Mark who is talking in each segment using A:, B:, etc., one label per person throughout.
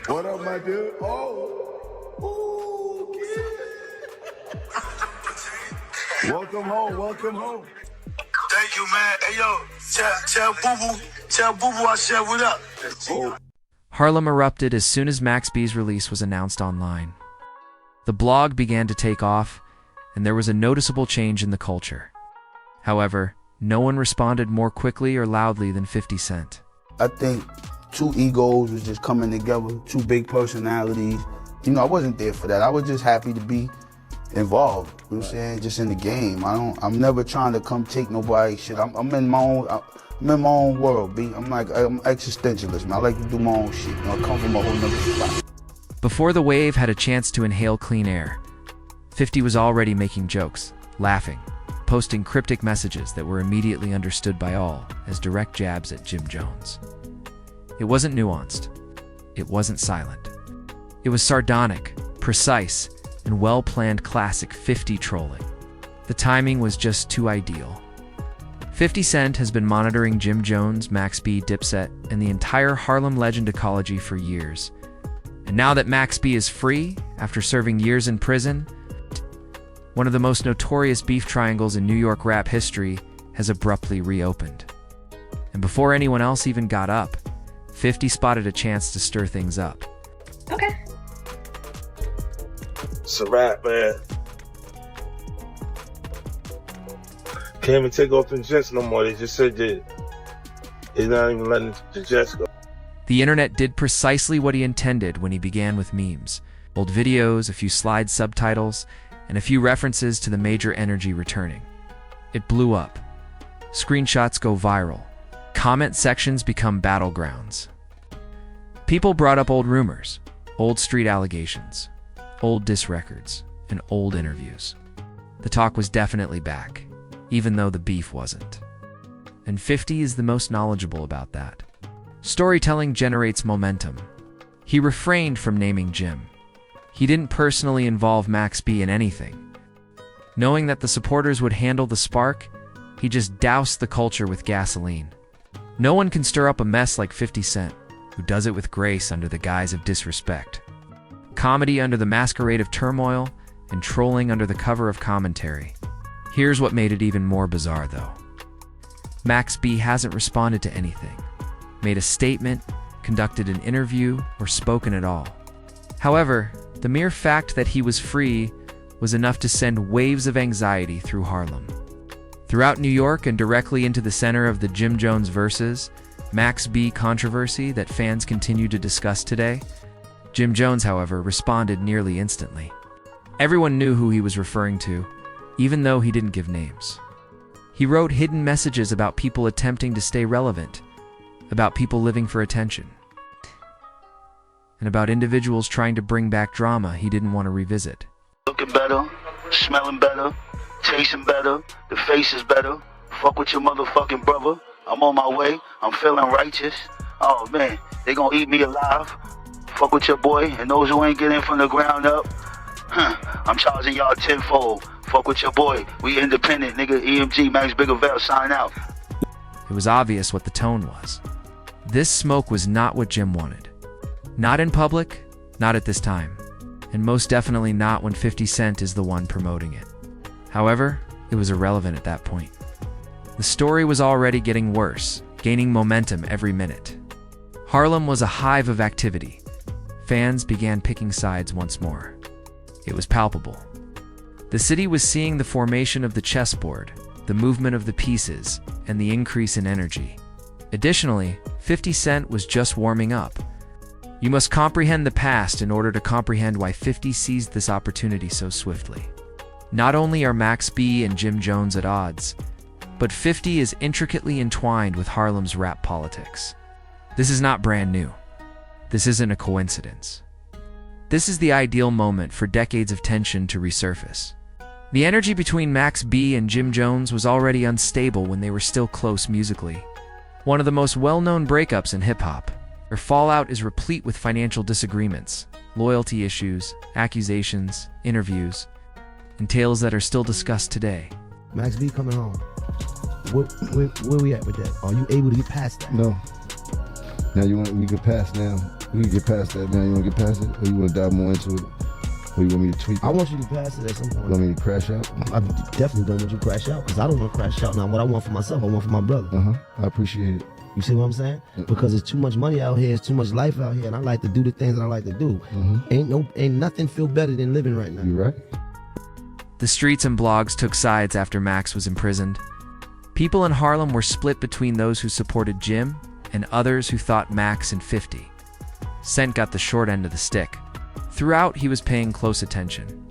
A: What up, my dude? Ooh, kid. Welcome home, welcome home.
B: Thank you, man. Hey, yo, tell Boo Boo I said what up.
A: Oh.
C: Harlem erupted as soon as Max B's release was announced online. The blog began to take off, and there was a noticeable change in the culture. However, no one responded more quickly or loudly than 50 Cent.
D: I think two egos was just coming together, two big personalities. You know, I wasn't there for that. I was just happy to be involved, you know what I'm saying, just in the game. I'm never trying to come take nobody's shit. I'm in my own world, B. I'm existentialist, man. I like to do my own shit. You know, I come from a whole nother spot.
C: Before the wave had a chance to inhale clean air, 50 was already making jokes, laughing, posting cryptic messages that were immediately understood by all as direct jabs at Jim Jones. It wasn't nuanced. It wasn't silent. It was sardonic, precise, and well-planned classic 50 trolling. The timing was just too ideal. 50 Cent has been monitoring Jim Jones, Max B, Dipset, and the entire Harlem legend ecology for years. And now that Max B is free, after serving years in prison, one of the most notorious beef triangles in New York rap history has abruptly reopened. And before anyone else even got up, 50 spotted a chance to stir things up.
E: Okay.
B: It's a wrap, man. Can't even take off the jets no more. They just said that they're not even letting the jets go.
C: The internet did precisely what he intended when he began with memes. Old videos, a few slide subtitles, and a few references to the major energy returning. It blew up. Screenshots go viral. Comment sections become battlegrounds. People brought up old rumors, old street allegations, old diss records, and old interviews. The talk was definitely back, even though the beef wasn't. And 50 is the most knowledgeable about that. Storytelling generates momentum. He refrained from naming Jim. He didn't personally involve Max B in anything. Knowing that the supporters would handle the spark, he just doused the culture with gasoline. No one can stir up a mess like 50 Cent, who does it with grace under the guise of disrespect. Comedy under the masquerade of turmoil, and trolling under the cover of commentary. Here's what made it even more bizarre, though. Max B hasn't responded to anything, made a statement, conducted an interview, or spoken at all. However, the mere fact that he was free was enough to send waves of anxiety through Harlem. Throughout New York and directly into the center of the Jim Jones versus Max B controversy that fans continue to discuss today, Jim Jones, however, responded nearly instantly. Everyone knew who he was referring to, even though he didn't give names. He wrote hidden messages about people attempting to stay relevant, about people living for attention, and about individuals trying to bring back drama he didn't want to revisit.
D: Looking better, smelling better, tasting better, the face is better. Fuck with your motherfucking brother. I'm on my way. I'm feeling righteous. Oh man, they gonna eat me alive. Fuck with your boy, and those who ain't getting from the ground up, I'm charging y'all tenfold. Fuck with your boy. We independent, nigga. EMG, Max Biggerville, sign out.
C: It was obvious what the tone was. This smoke was not what Jim wanted. Not in public, not at this time, and most definitely not when 50 Cent is the one promoting it. However, it was irrelevant at that point. The story was already getting worse, gaining momentum every minute. Harlem was a hive of activity. Fans began picking sides once more. It was palpable. The city was seeing the formation of the chessboard, the movement of the pieces, and the increase in energy. Additionally, 50 Cent was just warming up. You must comprehend the past in order to comprehend why 50 seized this opportunity so swiftly. Not only are Max B and Jim Jones at odds, but 50 is intricately entwined with Harlem's rap politics. This is not brand new. This isn't a coincidence. This is the ideal moment for decades of tension to resurface. The energy between Max B and Jim Jones was already unstable when they were still close musically. One of the most well-known breakups in hip-hop. Their fallout is replete with financial disagreements, loyalty issues, accusations, interviews, and tales that are still discussed today.
F: Max B coming home. Where we at with that? Are you able to get past that?
G: No. Now we can pass now.
A: We can get past that now. You want to get past it? Or you want to dive more into it? Or you want me to tweak it?
E: I want you to pass it at some point.
A: You want me to crash out?
E: I definitely don't want you to crash out, because I don't want to crash out. Now, what I want for myself, I want for my brother.
A: I appreciate it.
E: You see what I'm saying? Because there's too much money out here, it's too much life out here, and I like to do the things that I like to do. Ain't nothing feel better than living right now.
A: You right?
C: The streets and blogs took sides after Max was imprisoned. People in Harlem were split between those who supported Jim and others who thought Max and 50 Cent got the short end of the stick. Throughout, he was paying close attention.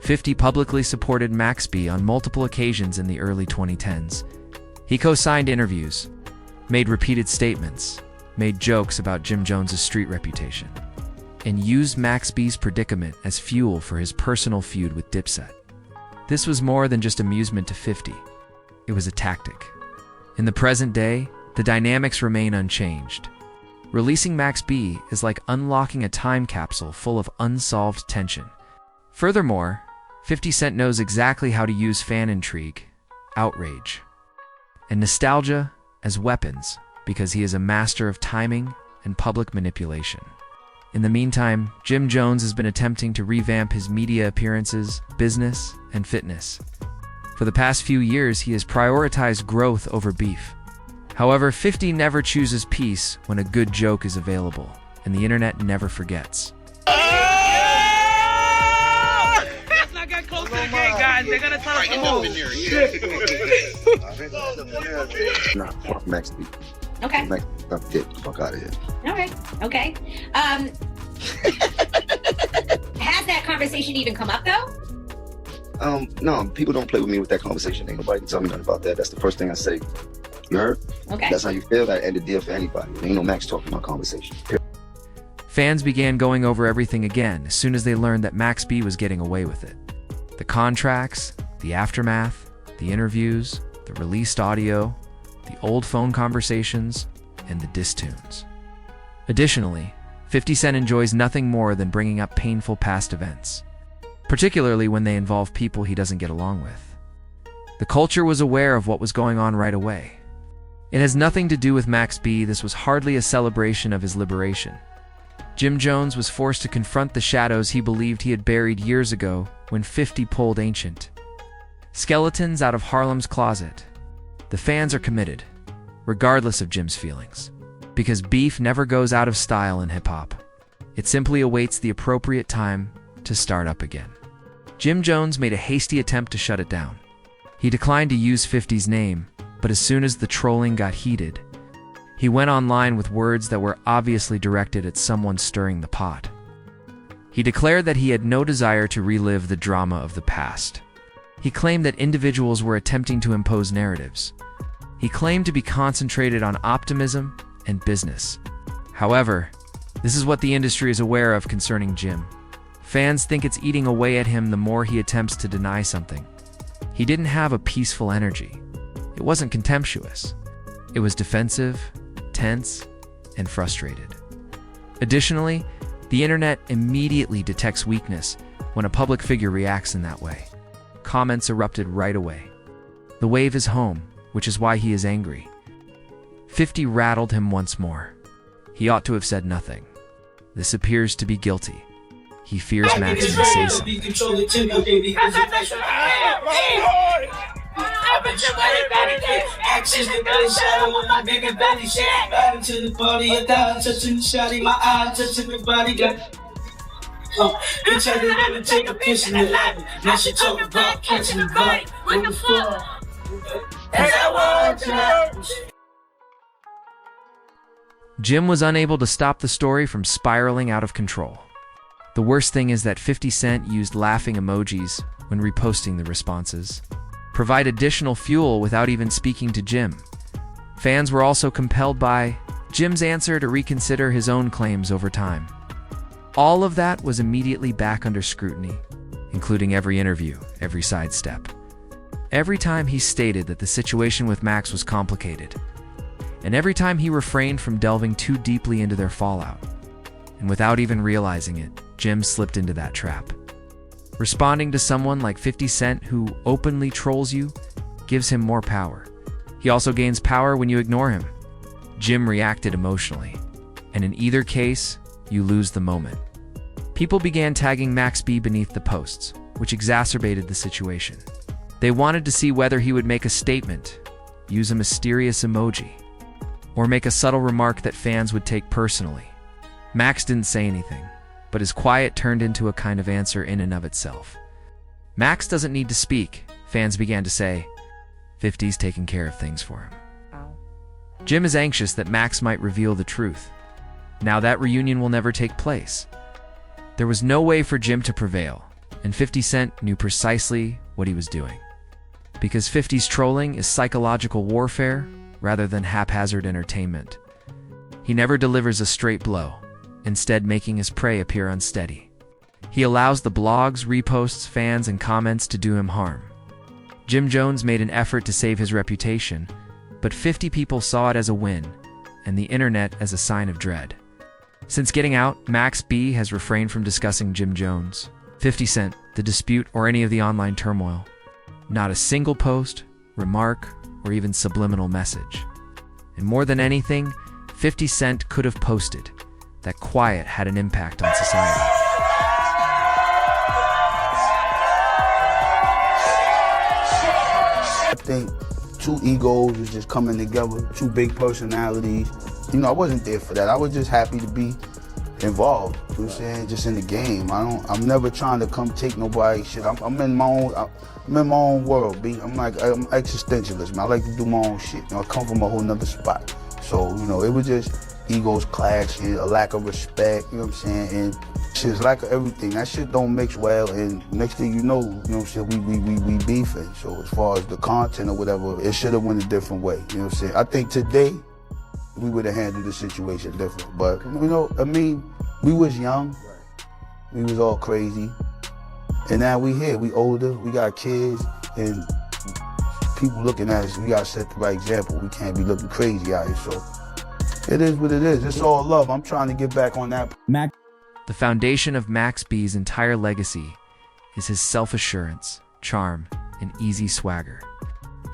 C: 50 publicly supported Max B on multiple occasions in the early 2010s. He co-signed interviews, made repeated statements, made jokes about Jim Jones's street reputation, and used Max B's predicament as fuel for his personal feud with Dipset. This was more than just amusement to 50. It was a tactic. In the present day, the dynamics remain unchanged. Releasing Max B is like unlocking a time capsule full of unsolved tension. Furthermore, 50 Cent knows exactly how to use fan intrigue, outrage, and nostalgia as weapons because he is a master of timing and public manipulation. In the meantime, Jim Jones has been attempting to revamp his media appearances, business, and fitness. For the past few years, he has prioritized growth over beef. However, 50 never chooses peace when a good joke is available, and the internet never forgets.
F: Let's not get close to the gate, guys. They're gonna tell us to move.
G: Nah, fuck Max B.
H: Okay.
G: Max, get the fuck out of here.
H: All right. Okay. Has that conversation even come up though?
G: No, people don't play with me with that conversation. Ain't nobody can tell me nothing about that. That's the first thing I say. You heard?
H: Okay.
G: That's how you feel. That end the deal for anybody. Ain't no Max talking about conversation.
C: Fans began going over everything again as soon as they learned that Max B was getting away with it. The contracts, the aftermath, the interviews, the released audio, the old phone conversations, and the diss tunes. Additionally, 50 Cent enjoys nothing more than bringing up painful past events, particularly when they involve people he doesn't get along with. The culture was aware of what was going on right away. It has nothing to do with Max B. This was hardly a celebration of his liberation. Jim Jones was forced to confront the shadows he believed he had buried years ago when 50 pulled ancient skeletons out of Harlem's closet. The fans are committed, regardless of Jim's feelings, because beef never goes out of style in hip-hop. It simply awaits the appropriate time to start up again. Jim Jones made a hasty attempt to shut it down. He declined to use 50's name, but as soon as the trolling got heated, he went online with words that were obviously directed at someone stirring the pot. He declared that he had no desire to relive the drama of the past. He claimed that individuals were attempting to impose narratives. He claimed to be concentrated on optimism and business. However, this is what the industry is aware of concerning Jim. Fans think it's eating away at him the more he attempts to deny something. He didn't have a peaceful energy. It wasn't contemptuous. It was defensive, tense, and frustrated. Additionally, the internet immediately detects weakness when a public figure reacts in that way. Comments erupted right away. The wave is home, which is why he is angry. 50 rattled him once more. He ought to have said nothing. This appears to be guilty. He fears Max may say something. Jim was unable to stop the story from spiraling out of control. The worst thing is that 50 Cent used laughing emojis when reposting the responses, provide additional fuel without even speaking to Jim. Fans were also compelled by Jim's answer to reconsider his own claims over time. All of that was immediately back under scrutiny, including every interview, every sidestep. Every time he stated that the situation with Max was complicated, and every time he refrained from delving too deeply into their fallout. And without even realizing it, Jim slipped into that trap. Responding to someone like 50 Cent who openly trolls you gives him more power. He also gains power when you ignore him. Jim reacted emotionally, and in either case, you lose the moment. People began tagging Max B beneath the posts, which exacerbated the situation. They wanted to see whether he would make a statement, use a mysterious emoji, or make a subtle remark that fans would take personally. Max didn't say anything, but his quiet turned into a kind of answer in and of itself. Max doesn't need to speak, fans began to say. 50's taking care of things for him. Jim is anxious that Max might reveal the truth. Now that reunion will never take place. There was no way for Jim to prevail, and 50 Cent knew precisely what he was doing. Because 50's trolling is psychological warfare rather than haphazard entertainment. He never delivers a straight blow, instead making his prey appear unsteady. He allows the blogs, reposts, fans, and comments to do him harm. Jim Jones made an effort to save his reputation, but 50 people saw it as a win, and the internet as a sign of dread. Since getting out, Max B has refrained from discussing Jim Jones, 50 Cent, the dispute, or any of the online turmoil. Not a single post, remark, or even subliminal message. And more than anything, 50 Cent could have posted that quiet had an impact on society.
I: I think two egos was just coming together, two big personalities. You know, I wasn't there for that. I was just happy to be involved, you know what I'm saying, just in the game. I'm never trying to come take nobody's shit. I'm in my own world, B. I'm existentialist, man. I like to do my own shit. You know, I come from a whole nother spot. So, you know, it was just egos clashing, a lack of respect, you know what I'm saying, and shit's lack of everything. That shit don't mix well, and next thing you know what I'm saying, we beefing. So as far as the content or whatever, it should have went a different way, you know what I'm saying. I think today, we would have handled the situation different. But, you know, I mean, we was young, we was all crazy, and now we here, we older, we got kids, and people looking at us, we gotta set the right example. We can't be looking crazy out here, so it is what it is. It's all love. I'm trying to get back on that.
C: The foundation of Max B's entire legacy is his self-assurance, charm, and easy swagger.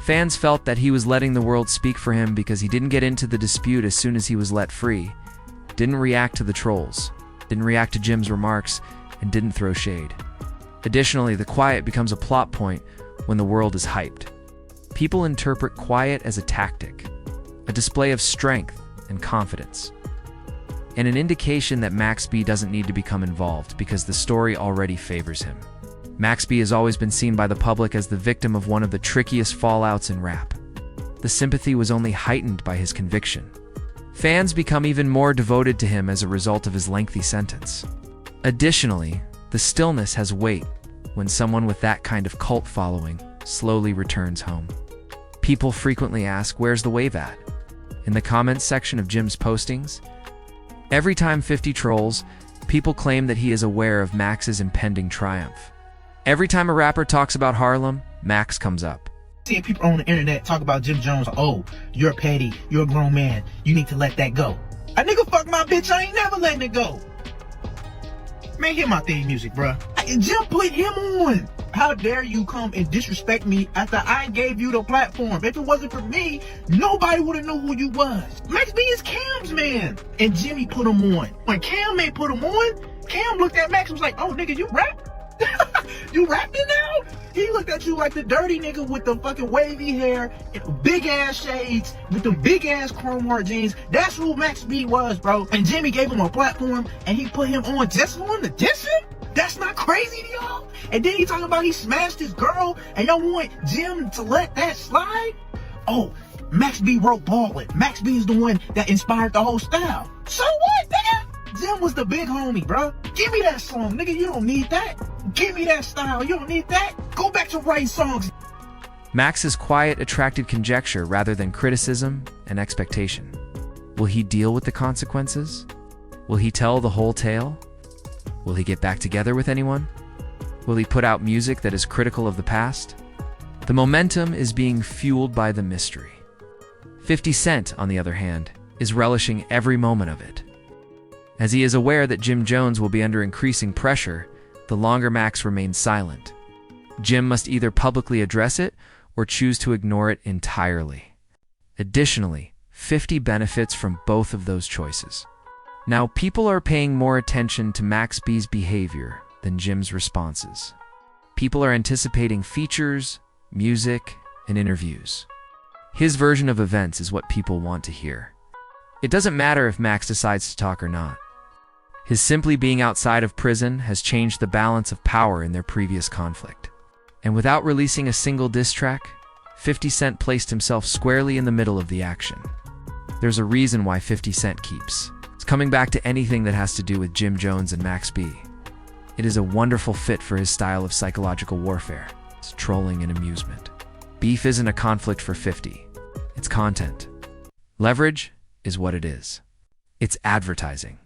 C: Fans felt that he was letting the world speak for him because he didn't get into the dispute as soon as he was let free, didn't react to the trolls, didn't react to Jim's remarks, and didn't throw shade. Additionally, the quiet becomes a plot point when the world is hyped. People interpret quiet as a tactic, a display of strength and confidence, and an indication that Max B doesn't need to become involved because the story already favors him. Max B has always been seen by the public as the victim of one of the trickiest fallouts in rap. The sympathy was only heightened by his conviction. Fans become even more devoted to him as a result of his lengthy sentence. Additionally, the stillness has weight when someone with that kind of cult following slowly returns home. People frequently ask, where's the wave at? In the comments section of Jim's postings, every time 50 trolls, people claim that he is aware of Max's impending triumph. Every time a rapper talks about Harlem, Max comes up.
J: Seeing people on the internet talk about Jim Jones, oh, you're petty, you're a grown man, you need to let that go. A nigga fuck my bitch, I ain't never letting it go. Man, hear my theme music, bruh. Jim put him on. How dare you come and disrespect me after I gave you the platform? If it wasn't for me, nobody would have known who you was. Max B is Cam's man. And Jimmy put him on. When Cam ain't put him on, Cam looked at Max and was like, oh, nigga, you rap? You rapping now? He looked at you like the dirty nigga with the fucking wavy hair, and big ass shades, with the big ass chrome heart jeans. That's who Max B was, bro. And Jimmy gave him a platform and he put him on just for him to diss him? That's not crazy to y'all? And then he talking about he smashed his girl and y'all want Jim to let that slide? Oh, Max B wrote Ballin'. Max B is the one that inspired the whole style. So what, nigga? Jim was the big homie, bro. Give me that song, nigga. You don't need that. Give me that style. You don't need that. Go back to writing songs.
C: Max's quiet attracted conjecture rather than criticism and expectation. Will he deal with the consequences? Will he tell the whole tale? Will he get back together with anyone? Will he put out music that is critical of the past? The momentum is being fueled by the mystery. 50 Cent, on the other hand, is relishing every moment of it. As he is aware that Jim Jones will be under increasing pressure, the longer Max remains silent. Jim must either publicly address it or choose to ignore it entirely. Additionally, 50 benefits from both of those choices. Now, people are paying more attention to Max B's behavior than Jim's responses. People are anticipating features, music, and interviews. His version of events is what people want to hear. It doesn't matter if Max decides to talk or not. His simply being outside of prison has changed the balance of power in their previous conflict. And without releasing a single diss track, 50 Cent placed himself squarely in the middle of the action. There's a reason why 50 Cent keeps coming back to anything that has to do with Jim Jones and Max B. It is a wonderful fit for his style of psychological warfare. It's trolling and amusement. Beef isn't a conflict for 50. It's content. Leverage is what it is. It's advertising.